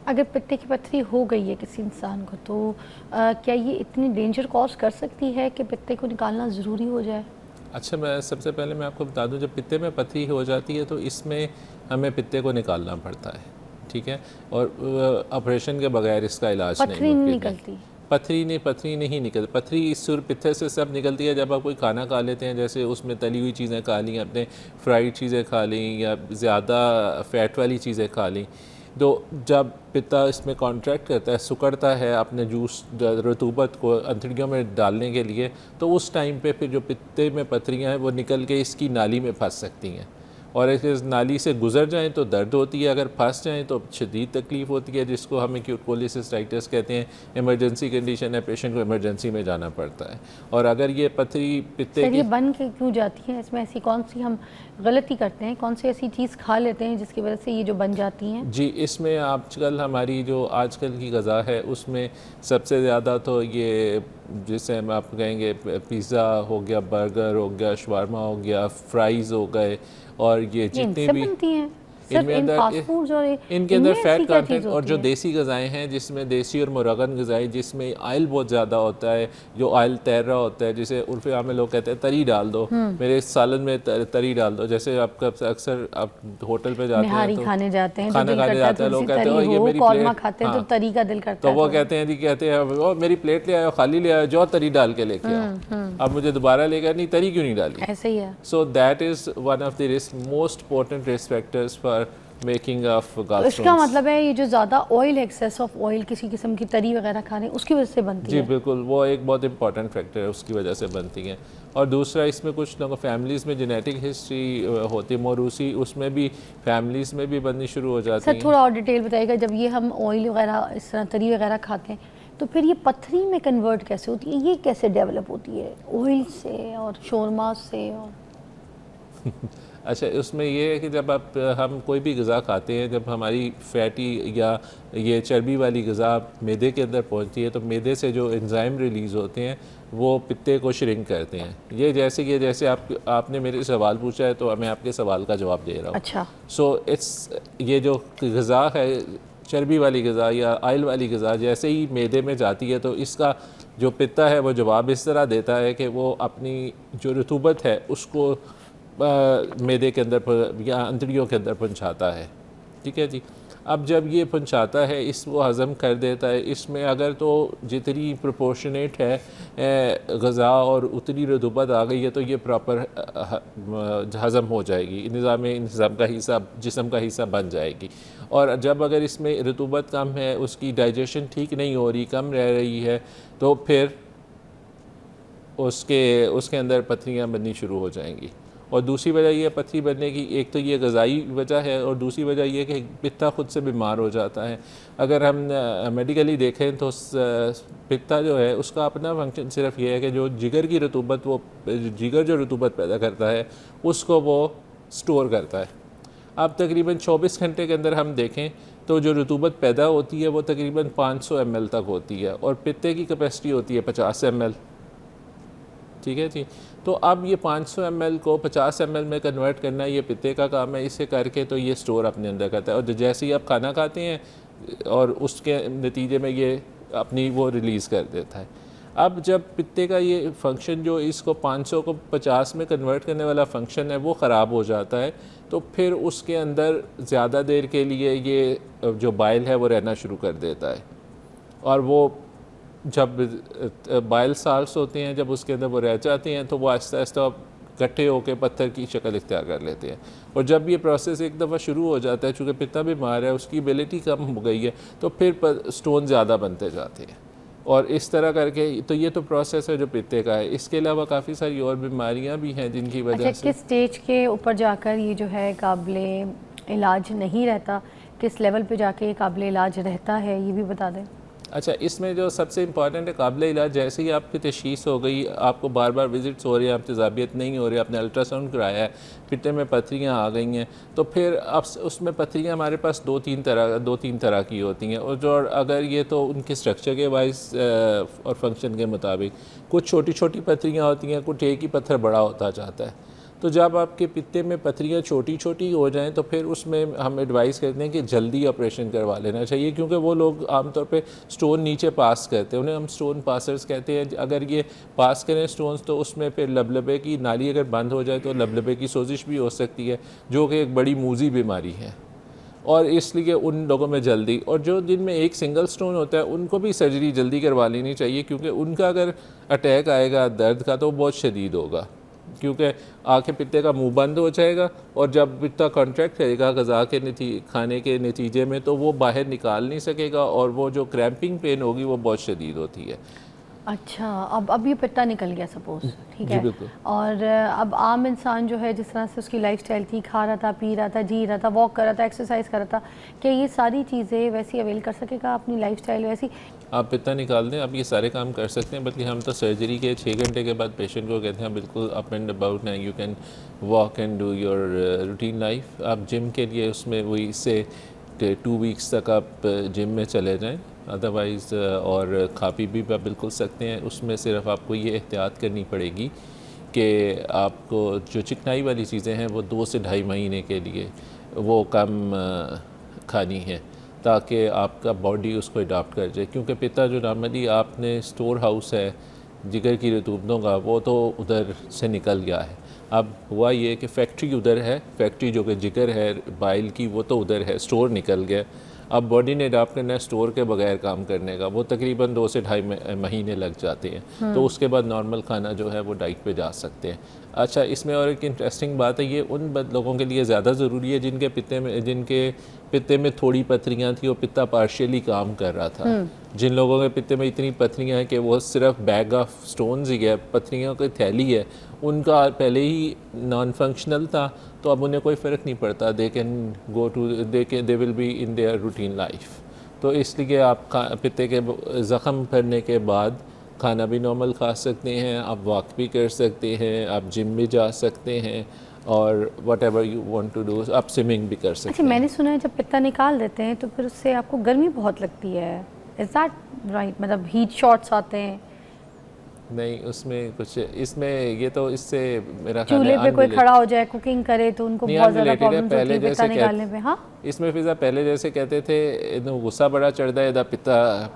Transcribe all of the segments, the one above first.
अगर पित्ते की पत्थरी हो गई है किसी इंसान को तो क्या ये इतनी डेंजर कॉज कर सकती है कि पित्ते को निकालना ज़रूरी हो जाए? अच्छा, मैं सबसे पहले मैं आपको बता दूं, जब पित्ते में पथरी हो जाती है तो इसमें हमें पित्ते को निकालना पड़ता है, ठीक है। और ऑपरेशन के बगैर इसका इलाज नहीं पथरी नहीं मुमकिन है। निकलती? पथरी नहीं निकल, पथरी इस सुर पित्ते से सब निकलती है जब आप कोई खाना खा लेते हैं, जैसे उसमें तली हुई चीज़ें खा ली, अपने फ्राइड चीज़ें खा ली या ज़्यादा फ़ैट वाली चीज़ें खा ली। तो जब पित्ता इसमें कॉन्ट्रैक्ट करता है, सिकुड़ता है अपने जूस रतूबत को अंतड़ियों में डालने के लिए, तो उस टाइम पे फिर जो पित्ते में पथरियाँ हैं वो निकल के इसकी नाली में फंस सकती हैं। और इस नाली से गुजर जाएं तो दर्द होती है, अगर फंस जाएं तो शदीद तकलीफ़ होती है, जिसको हम एक्यूट कोलिसिस्टाइटिस कहते हैं। इमरजेंसी कंडीशन है, पेशेंट को इमरजेंसी में जाना पड़ता है। और अगर ये पथरी पित्ते सर की ये बन के क्यों जाती है? इसमें ऐसी कौन सी हम गलती करते हैं, कौन सी ऐसी चीज़ खा लेते हैं जिसकी वजह से ये जो बन जाती हैं? जी, इसमें आजकल हमारी जो आजकल की ग़िज़ा है उसमें सबसे ज़्यादा तो ये जिसे हम आप कहेंगे पिज़्ज़ा हो गया, बर्गर हो गया, शवारमा हो गया, फ्राइज़ हो गए, और ये ये जितने इनसे भी बनती हैं? सिर्फ इनमें इन फास्ट अंदर फूड्स और इनके अंदर इनमें ऐसी फ़ैट क्या कंटेंट चीज़ और होती जो है? देसी ग़िज़ाएँ हैं जिसमें देसी और मुरगन ग़िज़ाएँ जिसमें ऑयल बहुत ज़्यादा होता है, जो ऑयल तैर रहा होता है, जिसे उर्फ़ आम में लोग कहते हैं तरी डाल दो, मेरे सालन में तरी डाल दो। जैसे आप अक्सर आप होटल पे जाते हैं निहारी तो खाने जाते हैं तो खाना दिल खाने करता है जाते हैं, थोड़ी सी लोग कहते हैं तरी ओ ये हो, मेरी कौरमा प्लेट, खाते हैं तो हाँ, तरी का दिल करता तो है वो थोड़ा। कहते हैं ओ मेरी प्लेट ले आयो, खाली ले आयो, जो तरी डाल के लेके आओ। अब मुझे दोबारा लेकर नहीं, तरी क्यों नहीं डाली? ऐसे ही है। So that is one of the most important risk factors for making of तो इसका gallstones. मतलब है ये जो ज़्यादा ऑयल, एक्सेस ऑफ ऑयल किसी किस्म की तरी वगैरह खाने उसकी वजह से बनती जी है? बिल्कुल, वो एक बहुत इंपॉर्टेंट फैक्टर है, उसकी वजह से बनती हैं। और दूसरा इसमें कुछ लोगों फैमिलीज़ में जेनेटिक हिस्ट्री होती है, मौरूसी, उसमें भी फैमिलीज़ में भी बननी शुरू हो जाती सर हैं। थोड़ा और डिटेल बताइएगा, जब ये हम ऑयल वगैरह इस तरह तरी वगैरह खाते हैं तो फिर ये पथरी में कन्वर्ट कैसे होती है, ये कैसे डेवलप होती है ऑयल से और शोरमा से? और अच्छा, उसमें ये है कि जब हम कोई भी ग़िज़ा खाते हैं, जब हमारी फैटी या ये चर्बी वाली ग़िज़ा मैदे के अंदर पहुंचती है तो मैदे से जो एंजाइम रिलीज़ होते हैं वो पित्ते को श्रिंक करते हैं। ये जैसे आपने मेरे से सवाल पूछा है तो मैं आपके सवाल का जवाब दे रहा हूँ। अच्छा। सो इट्स ये जो ग़िज़ा है, चर्बी वाली ग़िज़ा या ऑयल वाली ग़िज़ा, जैसे ही मैदे में जाती है तो इसका जो पित्ता है वो जवाब इस तरह देता है कि वो अपनी जो रतूबत है उसको मैदे के अंदर या अंतड़ियों के अंदर पहुंचाता है, ठीक है जी। अब जब ये पहुंचाता है, वो हज़म कर देता है। इसमें अगर तो जितनी प्रोपोर्शनेट है ग़िज़ा और उतनी रतूबत आ गई है तो ये प्रॉपर हज़म हो जाएगी, निज़ाम का हिस्सा, जिस्म का हिस्सा बन जाएगी। और जब अगर इसमें रतूबत कम है, उसकी डाइजेशन ठीक नहीं हो रही, कम रह रही है, तो फिर उसके अंदर पथरियाँ बननी शुरू हो जाएंगी। और दूसरी वजह ये पथरी बनने की, एक तो ये ग़िज़ाई वजह है और दूसरी वजह ये कि पित्ता ख़ुद से बीमार हो जाता है। अगर हम मेडिकली देखें तो पित्ता जो है उसका अपना फंक्शन सिर्फ ये है कि जो जिगर की रतूबत, वो जिगर जो रतूबत पैदा करता है उसको वो स्टोर करता है। अब तकरीबन 24 घंटे के अंदर हम देखें तो जो रतूबत पैदा होती है वो तकरीबन 500 ml तक होती है और पित्ते की कैपेसिटी होती है 50 ml, ठीक है जी। तो अब ये 500 ml को 50 ml में कन्वर्ट करना ये पित्ते का काम है। इसे करके तो ये स्टोर अपने अंदर करता है और जैसे ही आप खाना खाते हैं और उसके नतीजे में ये अपनी वो रिलीज़ कर देता है। अब जब पित्ते का ये फंक्शन, जो इसको 500 को 50 में कन्वर्ट करने वाला फंक्शन है, वो ख़राब हो जाता है, तो फिर उसके अंदर ज़्यादा देर के लिए ये जो बाइल है वो रहना शुरू कर देता है। और वो जब बाइल साल्ट्स होते हैं, जब उसके अंदर वो रह जाते हैं तो वो आहिस्ता आहिस्ता इकट्ठे होकर पत्थर की शक्ल इख्तियार कर लेते हैं। और जब ये प्रोसेस एक दफ़ा शुरू हो जाता है, चूँकि पित्ता बीमार है, उसकी एबिलिटी कम हो गई है, तो फिर स्टोन ज़्यादा बनते जाते हैं। और इस तरह करके तो ये तो प्रोसेस है जो पित्ते का है। इसके अलावा काफ़ी सारी और बीमारियाँ भी हैं जिनकी वजह से। किस स्टेज के ऊपर जाकर ये जो है काबिले इलाज नहीं रहता, किस लेवल पे जाके ये काबिले इलाज रहता है, ये भी बता दें। अच्छा, इसमें जो सबसे इंपॉर्टेंट है काबिल इलाज, जैसे ही आपकी तशख़ीस हो गई, आपको बार बार विज़िट्स हो रही हैं, आप तेज़ाबियत नहीं हो रही, आपने अल्ट्रासाउंड कराया है, पित्ते में पथरियाँ आ गई हैं, तो फिर अब उसमें पथरियाँ हमारे पास दो तीन तरह की होती हैं। और जो अगर ये तो उनके स्ट्रक्चर के वाइज और फंक्शन के मुताबिक, कुछ छोटी छोटी पथरियाँ होती हैं, कुछ एक ही पत्थर बड़ा होता जाता है। तो जब आपके पित्ते में पथरियाँ छोटी छोटी हो जाएं तो फिर उसमें हम एडवाइस करते हैं कि जल्दी ऑपरेशन करवा लेना चाहिए, क्योंकि वो लोग आमतौर पे स्टोन नीचे पास करते हैं, उन्हें हम स्टोन पासर्स कहते हैं। अगर ये पास करें स्टोन्स तो उसमें फिर लबलबे की नाली अगर बंद हो जाए तो लबलबे की सोजिश भी हो सकती है, जो कि एक बड़ी मूजी बीमारी है। और इसलिए उन लोगों में जल्दी, और जो जिनमें एक सिंगल स्टोन होता है उनको भी सर्जरी जल्दी करवा लेनी चाहिए, क्योंकि उनका अगर अटैक आएगा दर्द का तो बहुत शदीद होगा, क्योंकि आँखें पित्ते का मुंह बंद हो जाएगा और जब पित्ता कॉन्ट्रैक्ट करेगा गज़ा के खाने के नतीजे में तो वो बाहर निकाल नहीं सकेगा और वो जो क्रैम्पिंग पेन होगी वो बहुत शदीद होती है। अच्छा, अब ये पित्ता निकल गया सपोज, ठीक जी है, बिल्कुल। और अब आम इंसान जो है जिस तरह से उसकी लाइफस्टाइल थी, खा रहा था, पी रहा था, जी रहा था, वॉक कर रहा था, एक्सरसाइज कर रहा था, क्या ये सारी चीज़ें वैसी अवेल कर सकेगा अपनी लाइफस्टाइल वैसी? आप पित्ता निकाल दें, आप ये सारे काम कर सकते हैं, बल्कि हम तो सर्जरी के 6 घंटे के बाद पेशेंट को कहते हैं बिल्कुल अप एंड अबाउट ना, you can walk and do your routine life. आप जिम के लिए उसमें वही से 2 वीक्स तक आप जिम में चले जाएं, अदरवाइज़ और खा पी भी आप बिल्कुल सकते हैं। उसमें सिर्फ आपको ये एहतियात करनी पड़ेगी कि आपको जो चिकनाई वाली चीज़ें हैं वो 2 से ढाई महीने के लिए वो कम खानी है, ताकि आपका बॉडी उसको अडॉप्ट कर जाए, क्योंकि पित्ता जो नॉर्मली आपने स्टोर हाउस है जिगर की रतूबतों का वो तो उधर से निकल गया है। अब हुआ ये कि फैक्ट्री उधर है, फैक्ट्री जो कि जिगर है बाइल की वो तो उधर है, स्टोर निकल गया। अब बॉडी ने अडॉप्ट करना है स्टोर के बगैर काम करने का, वो तकरीबन 2 से ढाई महीने लग जाते हैं। तो उसके बाद नॉर्मल खाना जो है वो डाइट पे जा सकते हैं। अच्छा, इसमें और एक इंटरेस्टिंग बात है, ये उन लोगों के लिए ज़्यादा ज़रूरी है जिनके पित्ते में थोड़ी पथरियाँ थी और पित्ता पार्शियली काम कर रहा था। जिन लोगों के पित्ते में इतनी पथरियाँ हैं कि वो सिर्फ बैग ऑफ स्टोन्स ही है, पथरियों की थैली है, उनका पहले ही नॉन फंक्शनल था, तो अब उन्हें कोई फ़र्क नहीं पड़ता, they will be in their routine life. तो इसलिए आप पित्ते के ज़ख़म भरने के बाद खाना भी नॉर्मल खा सकते हैं, आप वॉक भी कर सकते हैं, आप जिम भी जा सकते हैं, और whatever you want to do आप स्विमिंग भी कर सकते अच्छा, हैं। मैंने सुना है जब पित्ता निकाल देते हैं तो फिर उससे आपको गर्मी बहुत लगती है, इज़ दैट राइट? मतलब हीट शॉट्स आते हैं? नहीं, उसमें कुछ इसमें ये तो इससे मेरा ख्याल चूल्हे है पे कोई खड़ा हो जाए कुकिंग करे तो उनको बहुत ज़्यादा प्रॉब्लम्स होती है पित्ता निकालने में। हाँ, इसमें फिजा पहले जैसे कहते थे गुस्सा बड़ा चढ़ता है, पित्ता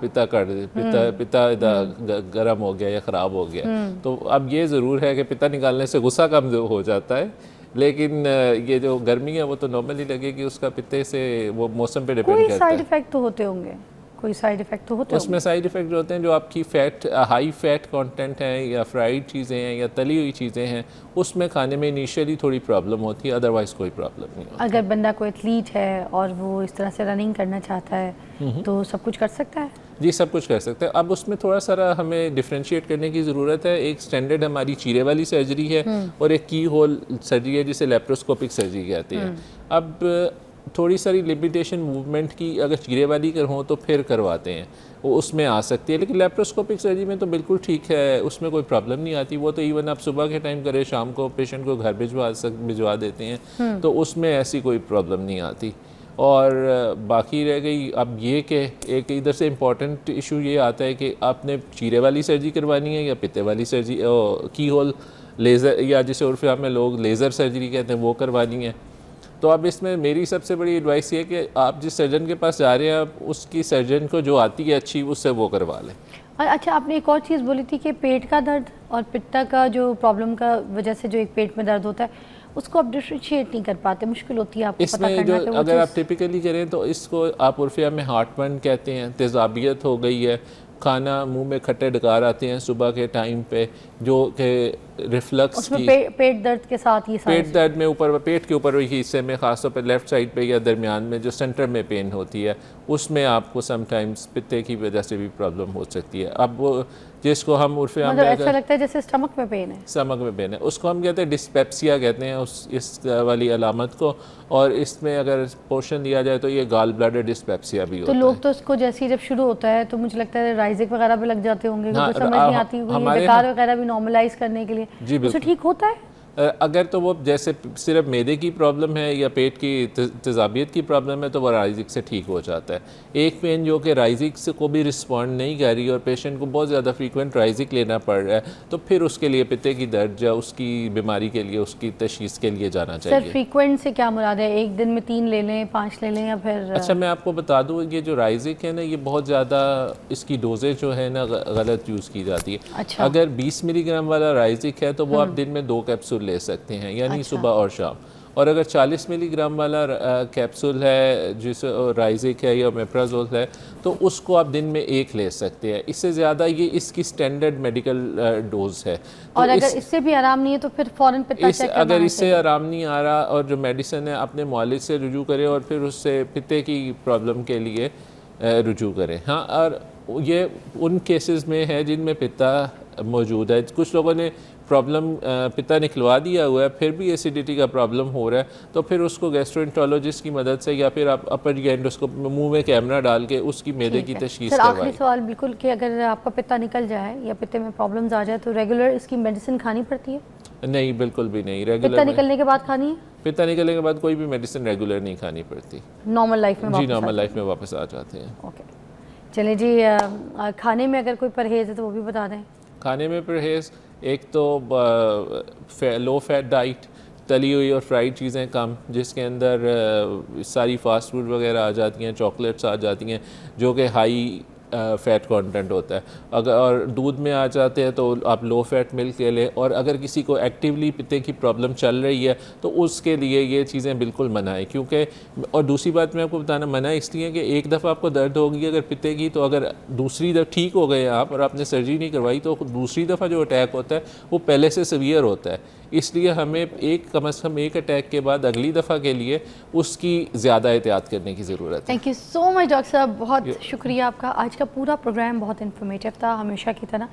गर्म हो गया या ख़राब हो गया, तो अब ये ज़रूर है कि पित्ता निकालने से गुस्सा कम हो जाता है, लेकिन ये जो गर्मी है वो तो नॉर्मली लगेगी, उसका पित्ते से वो मौसम पे डिपेंड करता है। कोई साइड इफ़ेक्ट तो होते होंगे, कोई साइड इफ़ेक्ट तो होते उसमें साइड इफ़ेक्ट होते हैं जो आपकी हाई फैट कंटेंट है या फ्राइड चीज़ें हैं या तली हुई चीज़ें हैं, उसमें खाने में इनिशियली थोड़ी प्रॉब्लम होती है, अदरवाइज़ कोई प्रॉब्लम नहीं होती। अगर बंदा कोई एथलीट है और वो इस तरह से रनिंग करना चाहता है तो सब कुछ कर सकता है? जी, सब कुछ कर सकते हैं। अब उसमें थोड़ा सारा हमें डिफ्रेंशिएट करने की ज़रूरत है। एक स्टैंडर्ड हमारी चीरे वाली सर्जरी है और एक की होल सर्जरी है जिसे लेप्रोस्कोपिक सर्जरी कहते हैं। अब थोड़ी सारी लिमिटेशन मूवमेंट की अगर चीरे वाली हो तो फिर करवाते हैं, वो उसमें आ सकती है, लेकिन लेप्रोस्कोपिक सर्जरी में तो बिल्कुल ठीक है, उसमें कोई प्रॉब्लम नहीं आती। वो तो इवन आप सुबह के टाइम करें, शाम को पेशेंट को घर भिजवा देते हैं, तो उसमें ऐसी कोई प्रॉब्लम नहीं आती। और बाकी रह गई अब ये कि एक इधर से इम्पॉर्टेंट इशू ये आता है कि आपने चीरे वाली सर्जरी करवानी है या पित्ते वाली सर्जरी, की होल लेज़र या जिसे उर्फ़ में लोग लेज़र सर्जरी कहते हैं वो करवानी है। तो अब इसमें मेरी सबसे बड़ी एडवाइस ये है कि आप जिस सर्जन के पास जा रहे हैं आप उसकी सर्जन को जो आती है अच्छी उससे वो करवा लें। अच्छा, आपने एक और चीज़ बोली थी कि पेट का दर्द और पित्ता का जो प्रॉब्लम का वजह से जो एक पेट में दर्द होता है उसको आप डिफ्रेंशिएट नहीं कर पाते, मुश्किल होती है आपको पता इसमें करना जो अगर आप टिपिकली करें तो इसको आप उर्फिया में हार्टबर्न कहते हैं, तेज़ाबियत हो गई है, खाना मुंह में खट्टे डकार आते हैं सुबह के टाइम पे, जो कि रिफ्लक्स की पेट दर्द के साथ, ये पेट दर्द में ऊपर पेट के ऊपर हिस्से में ख़ासतौर पर लेफ़्ट साइड पे या दरमियान में जो सेंटर में पेन होती है उसमें आपको समटाइम्स पित्ते की वजह से भी प्रॉब्लम हो सकती है। अब वो जिसको हम उर्फ़े मतलब ऐसा लगता है जैसे स्टमक में पेन है, स्टमक में पेन है, उसको हम कहते हैं डिस्पेप्सिया कहते हैं इस वाली अलामत को, और इसमें अगर पोर्शन लिया जाए तो ये गाल ब्लैडर डिस्पेप्सिया भी होता है। तो लोग तो इसको जैसे ही जब शुरू होता है तो मुझे लगता है राइजिक वगैरह भी लग जाते होंगे, क्योंकि समझ नहीं आती हुई डकार वगैरह भी नॉर्मलाइज करने के लिए, जी बिल्कुल ठीक होता है। अगर तो वो जैसे सिर्फ मैदे की प्रॉब्लम है या पेट की तेज़ाबियत की प्रॉब्लम है तो वो राइजिक से ठीक हो जाता है। एक पेन जो कि राइजिक से को भी रिस्पॉन्ड नहीं कर रही और पेशेंट को बहुत ज़्यादा फ्रीक्वेंट राइजिक लेना पड़ रहा है, तो फिर उसके लिए पित्ते की दर्द या उसकी बीमारी के लिए उसकी तशखीस के लिए जाना चाहिए। सर फ्रीक्वेंट से क्या मुराद है, एक दिन में 3 ले लें, 5 ले लें या फिर? अच्छा, मैं आपको बता दूँ, ये जो राइजिक है ना, ये बहुत ज़्यादा इसकी डोजेज जो है ना गलत यूज़ की जाती है। अच्छा। अगर 20 मिलीग्राम वाला राइजिक है तो वो आप दिन में 2 कैप्सूल ले सकते हैं, यानी अच्छा। सुबह और शाम। और अगर 40 मिलीग्राम वाला कैप्सूल है जिस राइजिक है या ओमेप्राजोल है तो उसको आप दिन में 1 ले सकते हैं। इससे ज़्यादा ये इसकी स्टैंडर्ड मेडिकल डोज है। तो और अगर इससे भी आराम नहीं है तो फिर फ़ौरन पित्ता चेक करवाना अगर इससे चाहिए। आराम नहीं आ रहा और जो मेडिसिन है अपने मुआलिज से रुजू करें और फिर उससे पित्ते की प्रॉब्लम के लिए रुजू करें। हाँ, और ये उन केसेस में है जिनमें पित्ता मौजूद है। कुछ लोगों ने प्रॉब्लम पित्ता निकलवा दिया हुआ है फिर भी एसिडिटी का प्रॉब्लम हो रहा है, तो फिर उसको गैस्ट्रोएंटरोलॉजिस्ट की मदद से या फिर आप अपर एंडोस्कोप मुंह में कैमरा डाल के उसकी मैदे की तशखीस सर आखिरी करवाएं। सवाल बिल्कुल कि अगर आपका पित्ता निकल जाए या पित्ते में प्रॉब्लम्स आ जाए तो रेगुलर इसकी मेडिसिन खानी पड़ती है? नहीं, बिल्कुल भी नहीं। पित्ता रेगुलर निकलने के बाद खानी है? पित्ता निकलने के बाद कोई भी मेडिसिन रेगुलर नहीं खानी पड़ती। नॉर्मल लाइफ में जी, वापस नॉर्मल लाइफ में वापस आ जाते हैं। ओके, चलिए जी। खाने में अगर कोई परहेज़ है तो वो भी बता दें। खाने में परहेज़, एक तो लो फैट डाइट, तली हुई और फ्राइड चीज़ें कम, जिसके अंदर सारी फास्ट फूड वगैरह आ जाती हैं, चॉकलेट्स आ जाती हैं जो कि हाई फ़ैट कंटेंट होता है। अगर और दूध में आ जाते हैं तो आप लो फैट मिल्क ले लें। और अगर किसी को एक्टिवली पित्ते की प्रॉब्लम चल रही है तो उसके लिए ये चीज़ें बिल्कुल मना है, क्योंकि और दूसरी बात मैं आपको बताना मना इसलिए कि एक दफ़ा आपको दर्द होगी अगर पित्ते की, तो अगर दूसरी दफ़ा ठीक हो गए आप और आपने सर्जरी नहीं करवाई तो दूसरी दफ़ा जो अटैक होता है वो पहले से सीवियर होता है। इसलिए हमें कम से कम एक अटैक के बाद अगली दफ़ा के लिए उसकी ज़्यादा एहतियात करने की ज़रूरत है। Thank you so much doctor साहब, बहुत शुक्रिया आपका। आज का पूरा प्रोग्राम बहुत इन्फॉर्मेटिव था हमेशा की तरह।